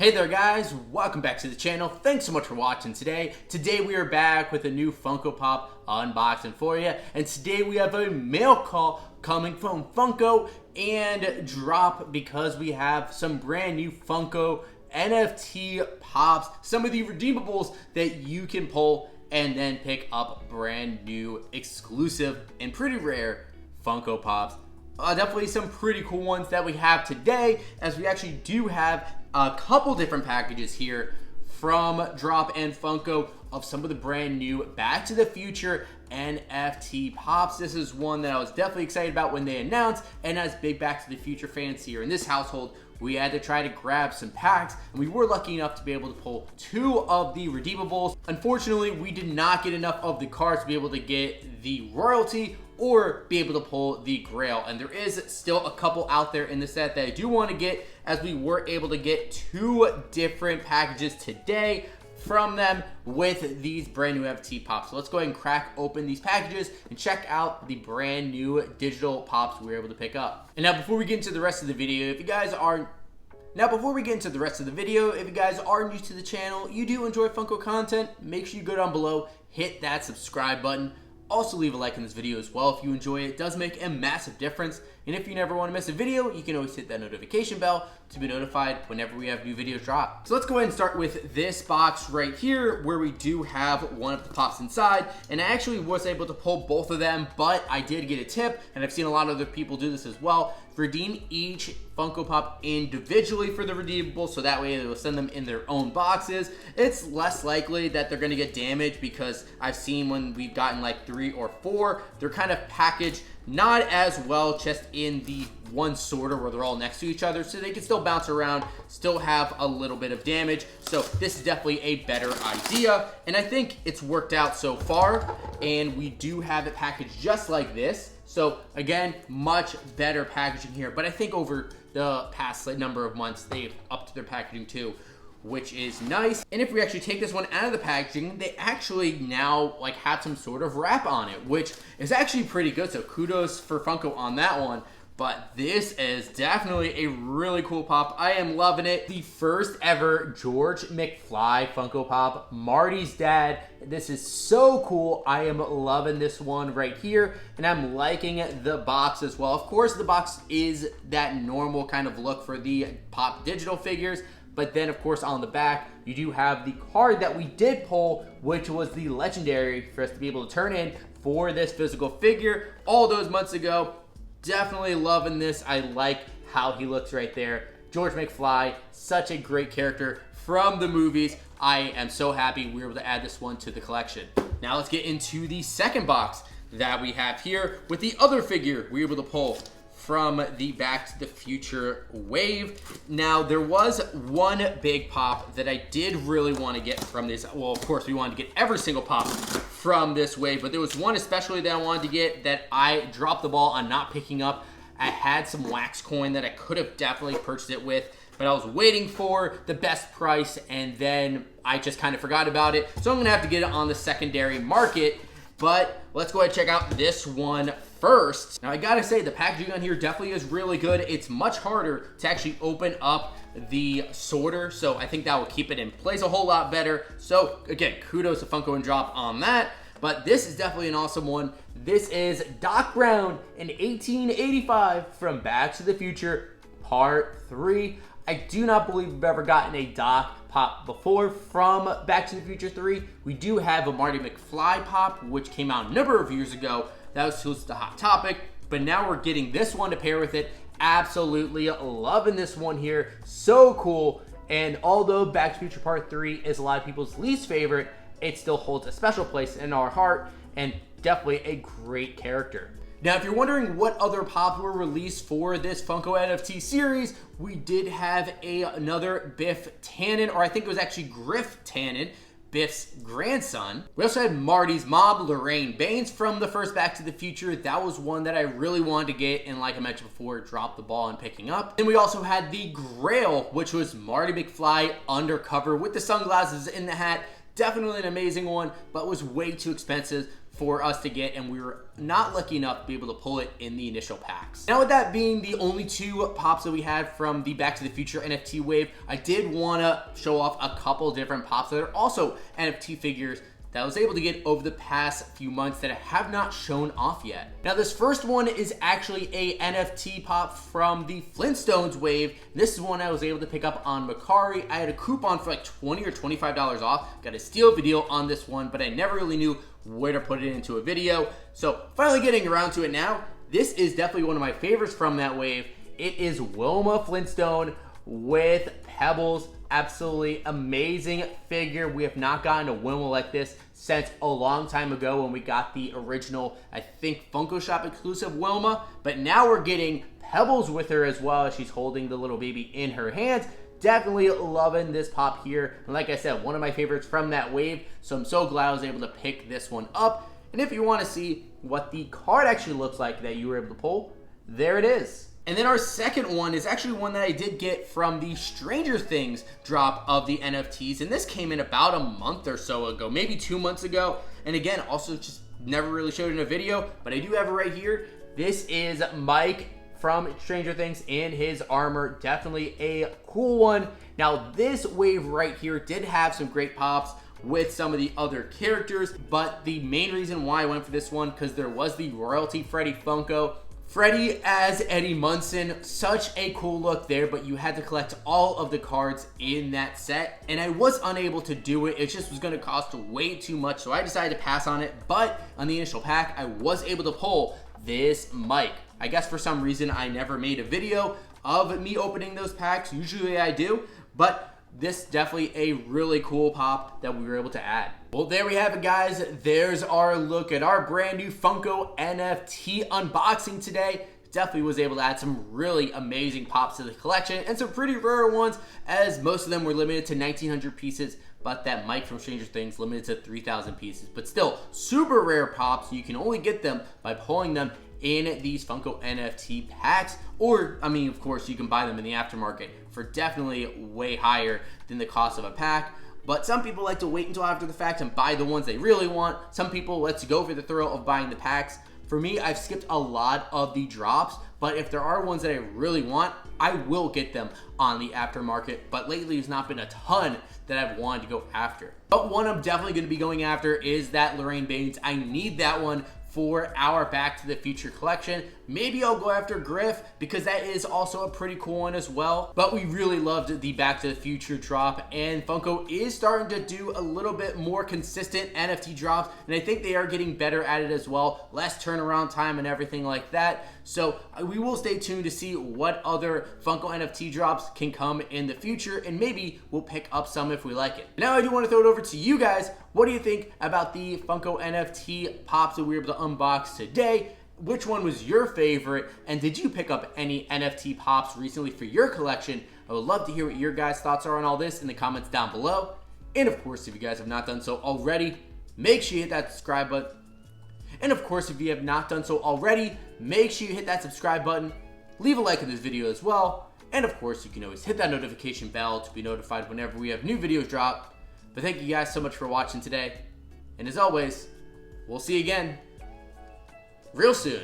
Hey there guys, welcome back to the channel. Thanks so much for watching today. Today we are back with a new Funko Pop unboxing for you. And today we have a mail call coming from Funko and Drop because we have some brand new Funko NFT Pops. Some of the redeemables that you can pull and then pick up brand new exclusive and pretty rare Funko Pops. Definitely some pretty cool ones that we have today, as we actually do have a couple different packages here from Drop and Funko of some of the brand new Back to the Future NFT Pops. This is one that I was definitely excited about when they announced, and as big Back to the Future fans here in this household, we had to try to grab some packs, and we were lucky enough to be able to pull two of the redeemables. Unfortunately, we did not get enough of the cards to be able to get the royalty or be able to pull the grail, and there is still a couple out there in the set that I do want to get, as we were able to get two different packages today from them with these brand new NFT Pops. So let's go ahead and crack open these packages and check out the brand new digital Pops we were able to pick up. And now before we get into the rest of the video, if you guys are new to the channel, you do enjoy Funko content, make sure you go down below, hit that subscribe button. Also leave a like in this video as well if you enjoy it. It does make a massive difference. And if you never want to miss a video, you can always hit that notification bell to be notified whenever we have new videos drop. So let's go ahead and start with this box right here, where we do have one of the Pops inside. And I actually was able to pull both of them, but I did get a tip, and I've seen a lot of other people do this as well. Redeem each Funko Pop individually for the redeemable, so that way they will send them in their own boxes. It's less likely that they're going to get damaged, because I've seen when we've gotten like 3 or 4, they're kind of packaged not as well, just in the one sorter where they're all next to each other, so they can still bounce around, still have a little bit of damage. So this is definitely a better idea, and I think it's worked out so far. And we do have it packaged just like this. So again, much better packaging here, but I think over the past number of months, they've upped their packaging too, which is nice. And if we actually take this one out of the packaging, they actually now like have some sort of wrap on it, which is actually pretty good. So kudos for Funko on that one. But this is definitely a really cool Pop. I am loving it. The first ever George McFly Funko Pop, Marty's dad. This is so cool. I am loving this one right here, and I'm liking the box as well. Of course, the box is that normal kind of look for the Pop digital figures, but then of course on the back, you do have the card that we did pull, which was the legendary for us to be able to turn in for this physical figure all those months ago. Definitely loving this. I like how he looks right there. George McFly, such a great character from the movies. I am so happy we were able to add this one to the collection. Now let's get into the second box that we have here with the other figure we were able to pull from the Back to the Future wave. Now, there was one big Pop that I did really want to get from this. Well, of course, we wanted to get every single Pop from this wave, but there was one especially that I wanted to get that I dropped the ball on not picking up. I had some wax coin that I could have definitely purchased it with, but I was waiting for the best price, and then I just kind of forgot about it. So I'm gonna have to get it on the secondary market. But let's go ahead and check out this one first. Now I gotta say, the packaging on here definitely is really good. It's much harder to actually open up the sorter, so I think that will keep it in place a whole lot better. So again, kudos to Funko and Drop on that. But this is definitely an awesome one. This is Doc Brown in 1885 from Back to the Future Part 3. I do not believe we've ever gotten a Doc Pop before from Back to the Future 3. We do have a Marty McFly Pop, which came out a number of years ago. That was just a hot topic, but now we're getting this one to pair with it. Absolutely loving this one here. So cool. And although Back to the Future Part 3 is a lot of people's least favorite, it still holds a special place in our heart, and definitely a great character. Now, if you're wondering what other Pops were released for this Funko NFT series, we did have another Biff Tannen, or I think it was actually Griff Tannen, Biff's grandson. We also had Marty's mom, Lorraine Baines, from the first Back to the Future. That was one that I really wanted to get, and like I mentioned before, dropped the ball in picking up. And we also had the Grail, which was Marty McFly undercover with the sunglasses in the hat. Definitely an amazing one, but was way too expensive for us to get, and we were not lucky enough to be able to pull it in the initial packs. Now, with that being the only two pops that we had from the Back to the Future NFT wave, I did want to show off a couple different pops that are also NFT figures that I was able to get over the past few months that I have not shown off yet. Now, this first one is actually a NFT pop from the Flintstones wave. This is one I was able to pick up on Mercari. I had a coupon for like $20 or $25 off. Got a steal video on this one, but I never really knew where to put it into a video. So finally getting around to it now. This is definitely one of my favorites from that wave. It is Wilma Flintstone with Pebbles. Absolutely amazing figure. We have not gotten a Wilma like this since a long time ago when we got the original, I think, Funko Shop exclusive Wilma. But now we're getting Pebbles with her as well as she's holding the little baby in her hands. Definitely loving this pop here. And like I said, one of my favorites from that wave. So I'm so glad I was able to pick this one up. And if you want to see what the card actually looks like that you were able to pull, there it is. And then our second one is actually one that I did get from the Stranger Things drop of the NFTs. And this came in about a month or so ago, maybe 2 months ago. And again, also just never really showed in a video, but I do have it right here. This is Mike from Stranger Things in his armor. Definitely a cool one. Now, this wave right here did have some great pops with some of the other characters, but the main reason why I went for this one, because there was the Royalty Freddy Funko. Freddy as Eddie Munson, such a cool look there, but you had to collect all of the cards in that set, and I was unable to do it. It just was going to cost way too much, so I decided to pass on it. But on the initial pack, I was able to pull this Mike. I guess for some reason I never made a video of me opening those packs. Usually I do, but this definitely a really cool pop that we were able to add. Well, there we have it, guys. There's our look at our brand new Funko NFT unboxing today. Definitely was able to add some really amazing pops to the collection and some pretty rare ones, as most of them were limited to 1,900 pieces, but that Mike from Stranger Things limited to 3,000 pieces. But still, super rare pops. You can only get them by pulling them in these Funko NFT packs, or, I mean, of course, you can buy them in the aftermarket for definitely way higher than the cost of a pack. But some people like to wait until after the fact and buy the ones they really want. Some people like to go for the thrill of buying the packs. For me, I've skipped a lot of the drops, but if there are ones that I really want, I will get them on the aftermarket. But lately, there's not been a ton that I've wanted to go after. But one I'm definitely going to be going after is that Lorraine Baines. I need that one for our Back to the Future collection. Maybe I'll go after Griff, because that is also a pretty cool one as well. But we really loved the Back to the Future drop, and Funko is starting to do a little bit more consistent NFT drops, and I think they are getting better at it as well. Less turnaround time and everything like that. So we will stay tuned to see what other Funko NFT drops can come in the future, and maybe we'll pick up some if we like it. Now I do want to throw it over to you guys. What do you think about the Funko NFT pops that we were able to unbox today? Which one was your favorite, and did you pick up any NFT pops recently for your collection? I would love to hear what your guys' thoughts are on all this in the comments down below. And of course, if you guys have not done so already, make sure you hit that subscribe button. And of course, if you have not done so already, make sure you hit that subscribe button, leave a like on this video as well, and of course, you can always hit that notification bell to be notified whenever we have new videos drop. But thank you guys so much for watching today, and as always, we'll see you again real soon.